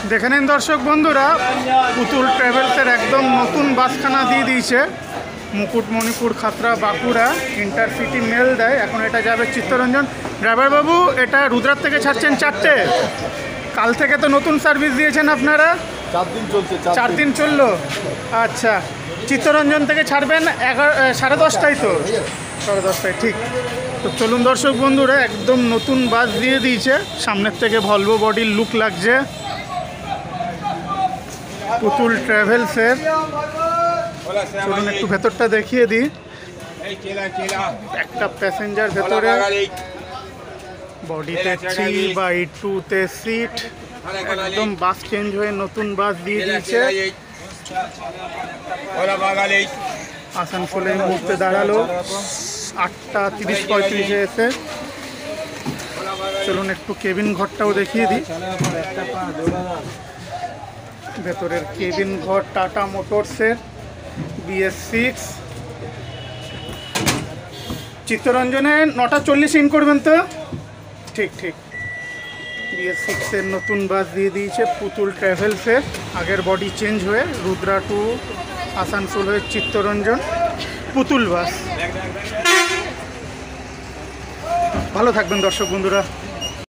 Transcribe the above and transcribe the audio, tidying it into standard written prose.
দেখে নিন দর্শক বন্ধুরা, পুতুল ট্রাভেলসের একদম নতুন বাসখানা দিয়ে দিয়েছে। মুকুটমণিপুর, খাতড়া, বাঁকুড়া ইন্টারসিটি মেল দেয়। এখন এটা যাবে চিত্তরঞ্জন। ড্রাইভার বাবু, এটা রুদ্রার থেকে ছাড়ছেন 4টে। কাল থেকে তো নতুন সার্ভিস দিয়েছেন আপনারা। 4 দিন চলছে। 4 দিন চললো। আচ্ছা, চিত্তরঞ্জন থেকে ছাড়বেন 10:30টায়, তো 10:30টায় ঠিক। তো চলুন দর্শক বন্ধুরা, একদম নতুন বাস দিয়ে দিয়েছে। সামনের থেকে ভলভো বডির লুক লাগছে পুতুল ট্রাভেলসের। চলুন একটু ভেতরটা দেখিয়ে দিই। একটা প্যাসেঞ্জার ভেতরে, বডিতে 3/2 সিট। একদম বাস চেঞ্জ হয়ে নতুন বাস দিয়ে দিয়েছে। আসানসোলে মুহূর্তে দাঁড়ালো 8:30-35 এসে। চলুন একটু কেবিন ঘরটাও দেখিয়ে দিই। ভেতরের কেবিন ঘর টাটা মোটরসের BS6। চিত্তরঞ্জনে 9:40 ইন করবেন তো? ঠিক ঠিক। BS6-এর নতুন বাস দিয়ে দিয়েছে পুতুল ট্রাভেলসের। আগের বডি চেঞ্জ হয়ে রুদ্রা টু আসানসোল হয়ে চিত্তরঞ্জন পুতুল বাস। ভালো থাকবেন দর্শক বন্ধুরা।